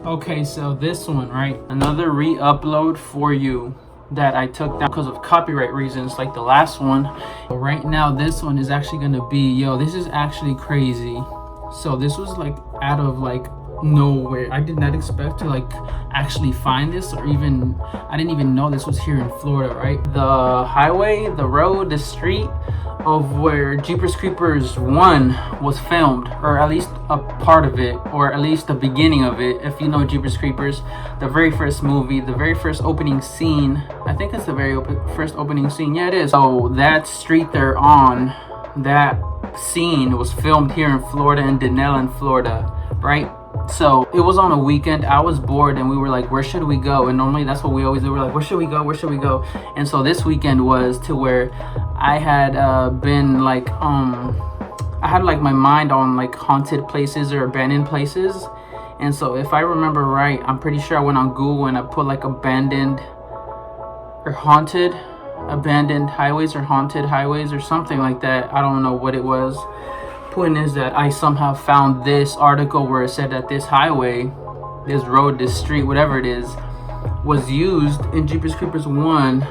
Okay, so this one, right? Another re-upload for you that I took down because of copyright reasons, like the last one. But right now, this one is actually gonna be, yo, this is actually crazy. So this was like out of like nowhere. I did not expect to like actually find this, or even I didn't even know this was here in Florida, right? The highway, the road, the street of where Jeepers Creepers 1 was filmed, or at least a part of it, or at least the beginning of it. If you know Jeepers Creepers, the very first movie, the very first opening scene, I think it's the very first opening scene. Yeah, it is. So that street they're on, that scene was filmed here in Florida, in DUNELLON, Florida, right? So it was on a weekend. I was bored and we were like, where should we go? And normally that's what we always do. We're like, where should we go? Where should we go? And so this weekend was to where I had been like I had like my mind on like haunted places or abandoned places. And so if I remember right, I'm pretty sure I went on Google and I put like abandoned highways or haunted highways or something like that. I don't know what it was. Point is that I somehow found this article where it said that this highway, this road, this street, whatever it is, was used in Jeepers Creepers 1,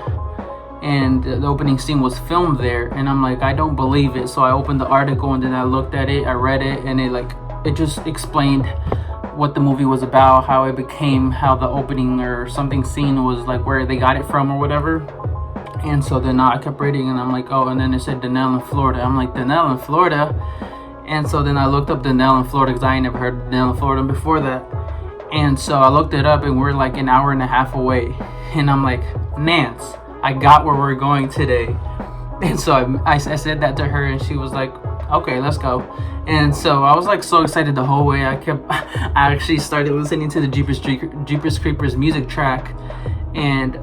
and the opening scene was filmed there. And I'm like, I don't believe it. So I opened the article and then I looked at it, I read it, and it just explained what the movie was about, how it became, how the opening or something scene was, like where they got it from or whatever. And so then I kept reading and I'm like, oh, and then it said DUNELLON, Florida. I'm like, DUNELLON, Florida? And so then I looked up DUNELLON, Florida, because I ain't never heard of DUNELLON, Florida before that. And so I looked it up and we're like an hour and a half away. And I'm like, Nance, I got where we're going today. And so I said that to her and she was like, okay, let's go. And so I was like so excited the whole way. I actually started listening to the Jeepers Creepers music track. And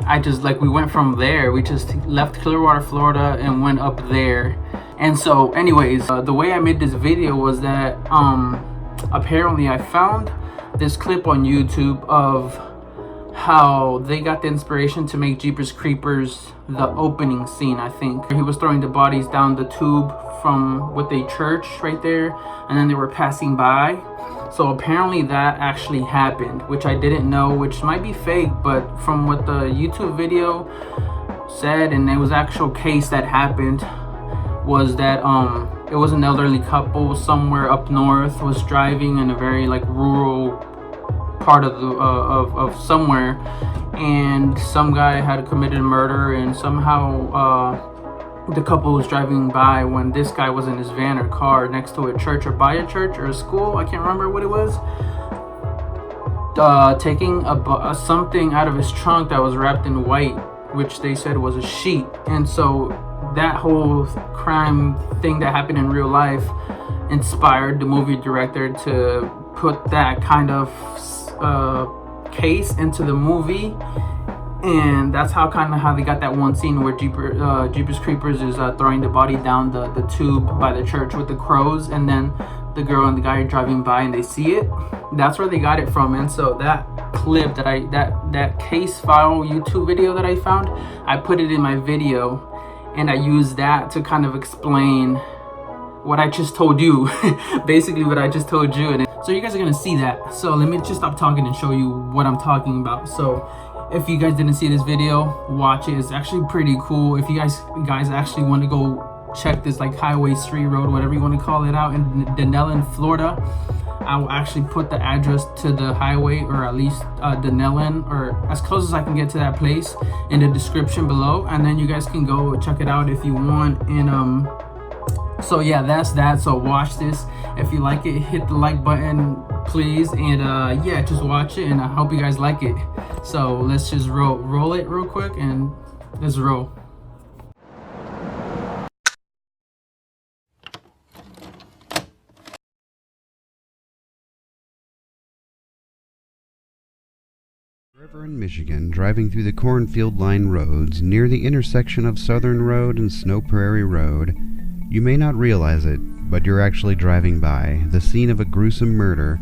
I just like, we went from there. We just left Clearwater, Florida and went up there. And so anyways, the way I made this video was that apparently I found this clip on YouTube of how they got the inspiration to make Jeepers Creepers the opening scene. I think he was throwing the bodies down the tube from with a church right there, and then they were passing by. So apparently that actually happened, which I didn't know, which might be fake, but from what the YouTube video said, and it was actual case that happened, was that it was an elderly couple somewhere up north, was driving in a very like rural part of the of somewhere, and some guy had committed murder, and somehow the couple was driving by when this guy was in his van or car next to a church, or by a church or a school, I can't remember what it was, taking something out of his trunk that was wrapped in white, which they said was a sheet. And so that whole crime thing that happened in real life inspired the movie director to put that kind of case into the movie. And that's how they got that one scene where Jeepers Creepers is throwing the body down the tube by the church with the crows, and then the girl and the guy are driving by and they see it. That's where they got it from. And so that clip that case file YouTube video that I found, I put it in my video, and I used that to kind of explain what I just told you. Basically what I just told you. And so you guys are gonna see that. So let me just stop talking and show you what I'm talking about. So if you guys didn't see this video, watch it. It's actually pretty cool. If you guys actually want to go check this like highway, street, road, whatever you want to call it out, in DUNELLON, Florida, I will actually put the address to the highway, or at least DUNELLON, or as close as I can get to that place, in the description below, and then you guys can go check it out if you want. And so yeah, that's that. So watch this. If you like it, hit the like button please, and yeah, just watch it, and I hope you guys like it. So let's just roll it real quick, and let's roll. River in Michigan, driving through the cornfield line roads near the intersection of Southern Road and Snow Prairie Road, you may not realize it, but you're actually driving by the scene of a gruesome murder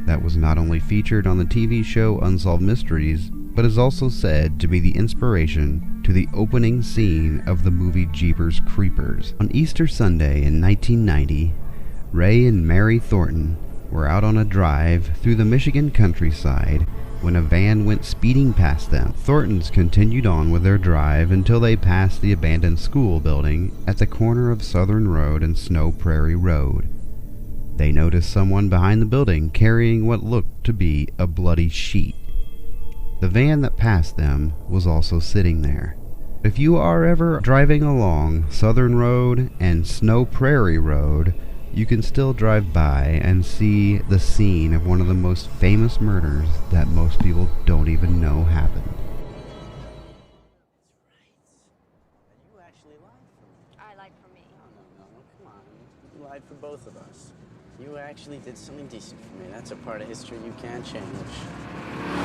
that was not only featured on the TV show Unsolved Mysteries, but is also said to be the inspiration to the opening scene of the movie Jeepers Creepers. On Easter Sunday in 1990, Ray and Mary Thornton were out on a drive through the Michigan countryside when a van went speeding past them. Thorntons continued on with their drive until they passed the abandoned school building at the corner of Southern Road and Snow Prairie Road. They noticed someone behind the building carrying what looked to be a bloody sheet. The van that passed them was also sitting there. If you are ever driving along Southern Road and Snow Prairie Road, you can still drive by and see the scene of one of the most famous murders that most people don't even know happened. You actually lied for me. I lied for me. No, come on. You lied for both of us. You actually did something decent for me. That's a part of history you can't change.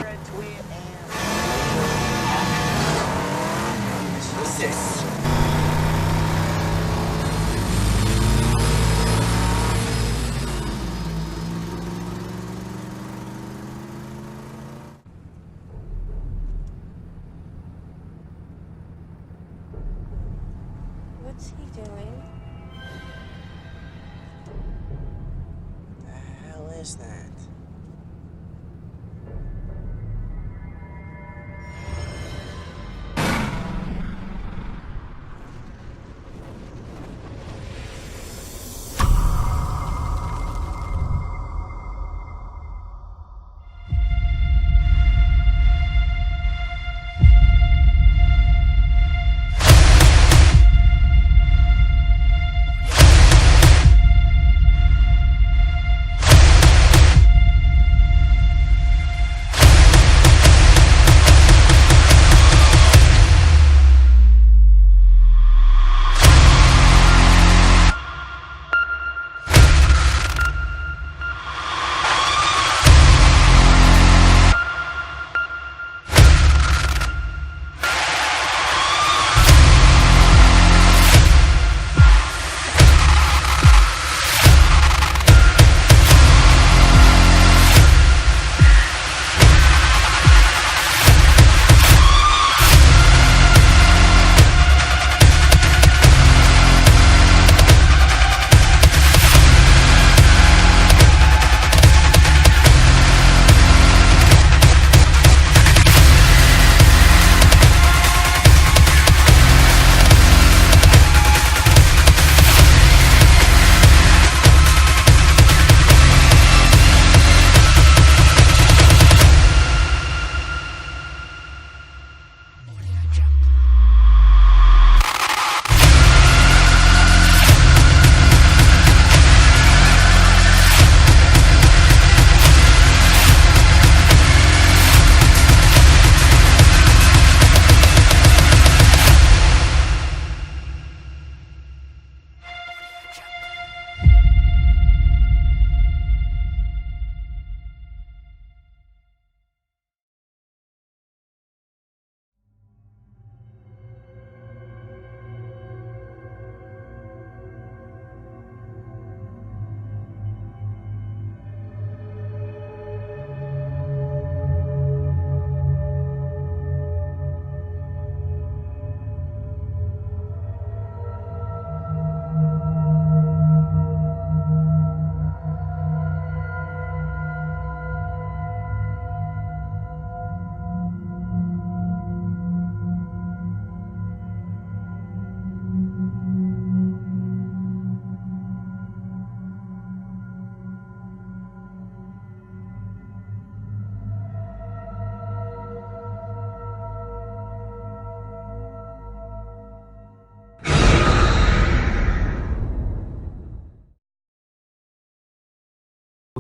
Red tweet and... Jesus. What's he doing? The hell is that?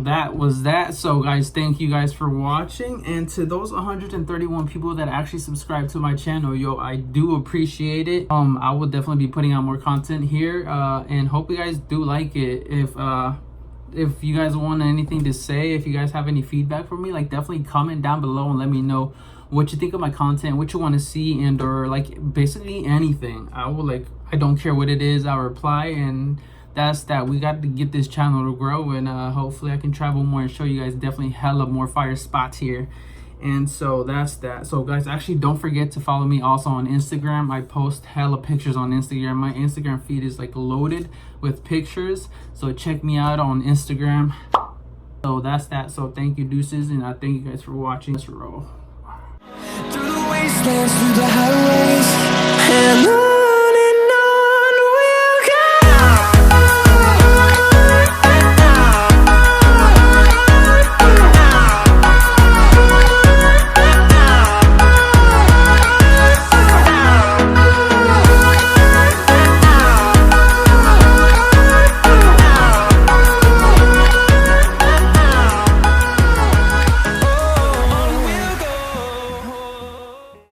That was that. So guys, thank you guys for watching, and to those 131 people that actually subscribe to my channel, yo, I do appreciate it. I will definitely be putting out more content here, and hope you guys do like it. If you guys want anything to say, if you guys have any feedback for me, like, definitely comment down below and let me know what you think of my content, what you want to see, and or like basically anything. I don't care what it is, I'll reply. And that's that. We got to get this channel to grow, and hopefully I can travel more and show you guys definitely hella more fire spots here. And so that's that. So guys, actually don't forget to follow me also on Instagram. I post hella pictures on Instagram. My Instagram feed is like loaded with pictures, so check me out on Instagram. So that's that. So thank you, deuces, and I thank you guys for watching this roll. Through the wastelands, through the highways, and